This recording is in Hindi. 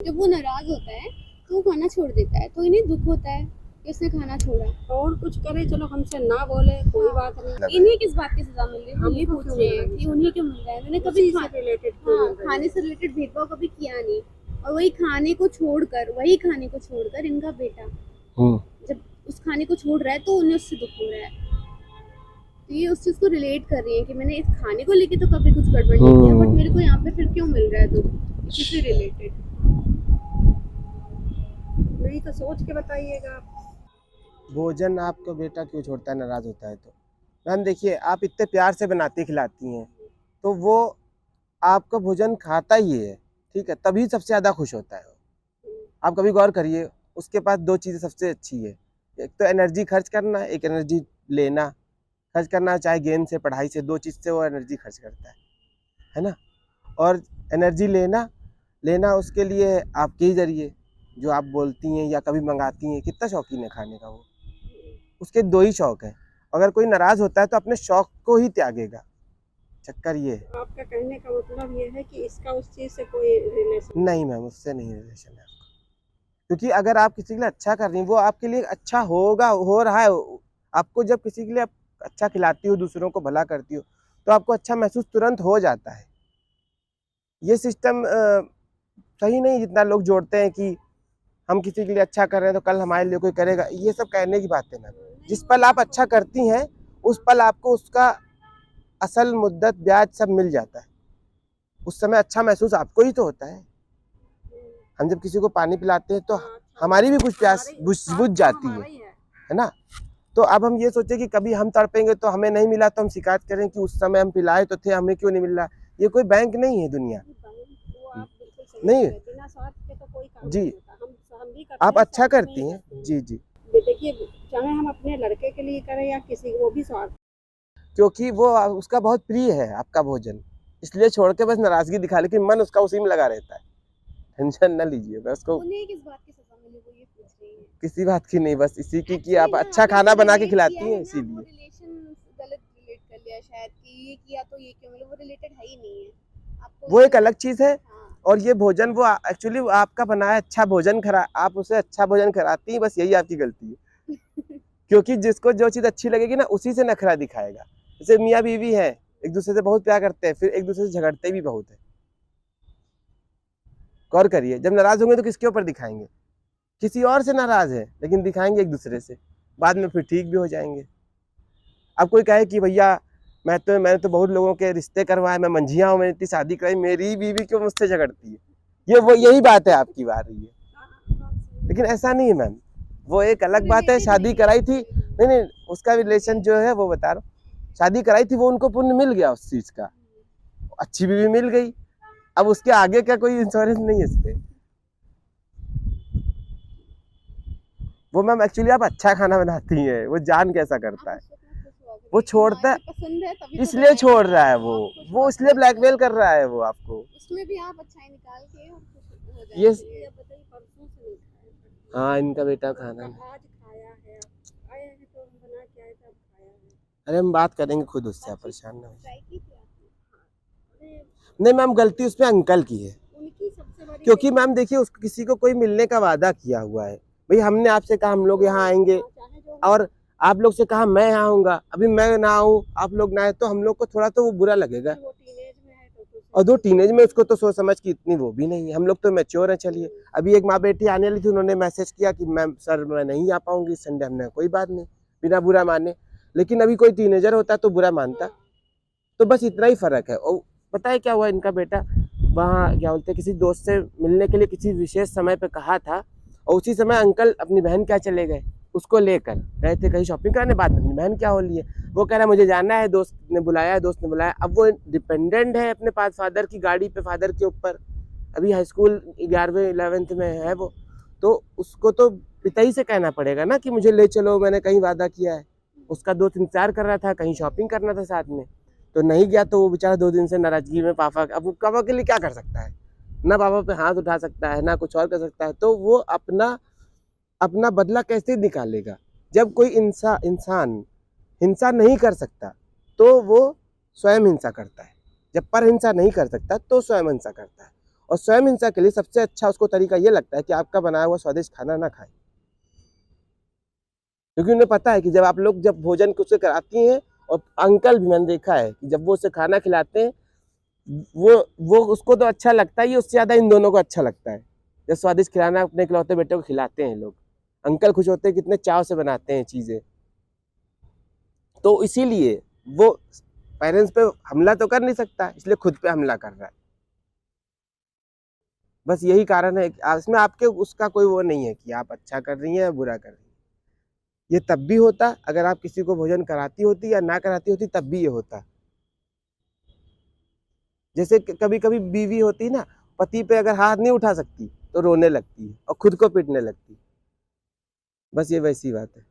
जब वो नाराज होता है तो वो खाना छोड़ देता है, तो इन्हें दुख होता है कि उसने खाना छोड़ा। और कुछ करे, चलो हमसे ना बोले कोई बात नहीं, इन्हें किस बात की सजा मिल रही है, वो ये हमको पूछ क्यों रहे मिल हैं रही कि है? उन्हें क्यों मिल रहा है। मैंने कभी उसी से रिलेटेड क्यों मिल रही खाने है? से रिलेटेड भेदभाव कभी किया नहीं। और वही खाने को छोड़कर इनका बेटा जब उस खाने को छोड़ रहा है तो उन्हें उससे दुख हो रहा है। तो ये उस चीज को रिलेट कर रही है कि मैंने इस खाने को लेके तो कभी कुछ गड़बड़ नहीं किया, बट मेरे को यहाँ पे फिर क्यों मिल रहा है दुख, इसी से रिलेटेड। नहीं तो सोच के बताइएगा आप। भोजन आपको बेटा क्यों छोड़ता है, नाराज होता है तो मैम देखिए, आप इतने प्यार से बनाती खिलाती हैं तो वो आपका भोजन खाता ही है, ठीक है, तभी सबसे ज़्यादा खुश होता है। आप कभी गौर करिए, उसके पास दो चीज़ें सबसे अच्छी है, एक तो एनर्जी खर्च करना, एक एनर्जी लेना। खर्च करना चाहे गेम से, पढ़ाई से, दो चीज़ से वो एनर्जी खर्च करता है ना। और एनर्जी लेना लेना उसके लिए आपके ही ज़रिए, जो आप बोलती हैं या कभी मंगाती हैं। कितना शौकीन है खाने का वो, उसके दो ही शौक है। अगर कोई नाराज़ होता है तो अपने शौक को ही त्यागेगा। चक्कर ये है। आपका कहने का मतलब ये है कि इसका उस चीज से कोई रिलेशन नहीं मैम, उससे नहीं रिलेशन है आपका, क्योंकि अगर आप किसी के लिए अच्छा कर रही हैं, वो आपके लिए अच्छा होगा, हो रहा है। आपको जब किसी के लिए आप अच्छा खिलाती हो, दूसरों को भला करती हो, तो आपको अच्छा महसूस तुरंत हो जाता है। ये सिस्टम सही नहीं जितना लोग जोड़ते हैं कि हम किसी के लिए अच्छा कर रहे हैं तो कल हमारे लिए कोई करेगा। ये सब कहने की बातें मैम। जिस पल आप अच्छा करती हैं उस पल आपको उसका असल मुद्दत ब्याज सब मिल जाता है। उस समय अच्छा महसूस आपको ही तो होता है। हम जब किसी को पानी पिलाते हैं तो हमारी भी कुछ प्यास बुझ जाती है ना। तो अब हम ये सोचे कि कभी हम तड़पेंगे तो हमें नहीं मिला तो हम शिकायत करें कि उस समय हम पिलाए तो थे, हमें क्यों नहीं मिल रहा। ये कोई बैंक नहीं है दुनिया। नहीं जी, आप अच्छा करती हैं जी जी। देखिए, चाहे हम अपने लड़के के लिए करें या किसी, वो भी स्वार्थ, क्योंकि वो उसका बहुत प्रिय है आपका भोजन, इसलिए छोड़ के बस नाराजगी दिखा, लेकिन मन उसका उसी में लगा रहता है। टेंशन ना लीजिए, बस को उन्हें किस बात की सजा मिली, वो ये पूछ रही है। किसी बात की नहीं, बस इसी की कि Actually आप ना, अच्छा आपने खाना जो बना के relate खिलाती किया हैं है ना, वो इसीलिए। रिलेशन गलत रिलेट कर लिया शायद कि ये किया तो ये क्यों, मतलब वो रिलेटेड है ही नहीं है आपको। वो एक अलग चीज़ है। हाँ, और ये भोजन वो एक्चुअली आपका बनाया अच्छा भोजन खरा, आप उसे अच्छा भोजन खिलाती हैं, बस यही आपकी गलती है। क्योंकि जिसको जो चीज़ अच्छी लगेगी ना उसी से नखरा दिखाएगा। जैसे मियाँ बीवी है, एक दूसरे से बहुत प्यार करते हैं, फिर एक दूसरे से झगड़ते भी बहुत है। गौर करिए, जब नाराज होंगे तो किसके ऊपर दिखाएंगे, किसी और से नाराज है लेकिन दिखाएंगे एक दूसरे से, बाद में फिर ठीक भी हो जाएंगे। अब कोई कहे कि भैया मैंने तो बहुत लोगों के रिश्ते करवाए, मैं मंझिया हूँ, मैंने इतनी शादी कराई, मेरी बीवी क्यों मुझसे झगड़ती है। ये वो यही बात है आपकी बात रही है, लेकिन ऐसा नहीं है मैम। वो एक अलग बात है, शादी कराई थी, नहीं उसका रिलेशन जो है वो बता रहा हूँ। शादी कराई थी, वो उनको पुण्य मिल गया उस चीज़ का, अच्छी बीवी मिल गई। अब उसके आगे का कोई इंश्योरेंस नहीं है इस पे। वो मैम एक्चुअली आप अच्छा खाना बनाती हैं, वो जान कैसा करता है। वो छोड़ता है पसंद है तभी तो इसलिए छोड़ रहा है, वो इसलिए ब्लैकमेल ब्लैकमेल कर रहा है वो आपको। उसमें भी आप अच्छाई निकाल के और खुश हो जाए। ये ये बताइए, परसों से नहीं खाया, हाँ, इनका बेटा खाना नहीं। आज खाया है, आए हैं तो हम बना के आए तब खाया है। अरे हम बात करेंगे खुद उससे, आप परेशान ना हो। ट्राई की थी आपने? अरे नहीं मैम, गलती उसमें अंकल की है, उनकी सबसे बड़ी, क्योंकि मैम देखिए, उसको किसी को कोई मिलने का वादा किया हुआ है। भाई हमने आपसे कहा हम लोग यहाँ आएंगे, चाहे जो और आप लोग से कहा मैं यहाँ आऊँगा, अभी मैं ना आऊँ आप लोग ना आए तो हम लोग को थोड़ा तो वो बुरा लगेगा। वो टीनेज में है तो और दो टीनेज में उसको तो सोच समझ की इतनी वो भी नहीं है, हम लोग तो मैच्योर हैं। चलिए, अभी एक माँ बेटी आने वाली थी, उन्होंने मैसेज किया कि मैम सर मैं नहीं आ पाऊंगी संडे। हमने कोई बात नहीं, बिना बुरा माने। लेकिन अभी कोई टीनेजर होता तो बुरा मानता। तो बस इतना ही फर्क है। और पता है क्या हुआ, इनका बेटा वहाँ क्या बोलते हैं किसी दोस्त से मिलने के लिए किसी विशेष समय पे कहा था, और उसी समय अंकल अपनी बहन क्या चले गए, उसको लेकर गए थे कहीं शॉपिंग कराने। बाद में अपनी बहन क्या हो ली है, वो कह रहा है मुझे जाना है, दोस्त ने बुलाया है, दोस्त ने बुलाया। अब वो डिपेंडेंट है अपने पास फादर की गाड़ी पे, फादर के ऊपर। अभी हाई स्कूल 11वीं 11th में है वो, तो उसको तो पिता ही से कहना पड़ेगा ना कि मुझे ले चलो, मैंने कहीं वादा किया है। उसका दोस्त इंतजार कर रहा था, कहीं शॉपिंग करना था साथ में, तो नहीं गया। तो वो बेचारा 2 दिन से नाराजगी में, पापा अब वो पापा के लिए क्या कर सकता है, ना पापा पे हाथ उठा सकता है ना कुछ और कर सकता है। तो वो अपना अपना बदला कैसे निकालेगा। जब कोई इंसान हिंसा नहीं कर सकता तो वो स्वयं हिंसा करता है, जब पर हिंसा नहीं कर सकता तो स्वयं हिंसा करता है। और स्वयं हिंसा के लिए सबसे अच्छा उसको तरीका ये लगता है कि आपका बनाया हुआ स्वादिष्ट खाना ना खाए, क्योंकि उन्हें पता है कि जब आप लोग जब भोजन को उससे कराती हैं, और अंकल भी मैंने देखा है कि जब वो उसे खाना खिलाते हैं, वो उसको तो अच्छा लगता है, उससे ज्यादा इन दोनों को अच्छा लगता है जब स्वादिष्ट खिलाना अपने इकलौते बेटे को खिलाते हैं लोग। अंकल खुश होते हैं, कितने चाव से बनाते हैं चीजें। तो इसीलिए वो पेरेंट्स पे हमला तो कर नहीं सकता, इसलिए खुद पे हमला कर रहा है। बस यही कारण है कि इसमें आपके उसका कोई वो नहीं है कि आप अच्छा कर रही हैं या बुरा कर रही हैं। ये तब भी होता अगर आप किसी को भोजन कराती होती या ना कराती होती, तब भी ये होता। जैसे कभी कभी बीवी होती ना, पति पे अगर हाथ नहीं उठा सकती तो रोने लगती है और खुद को पीटने लगती। बस ये वैसी बात है।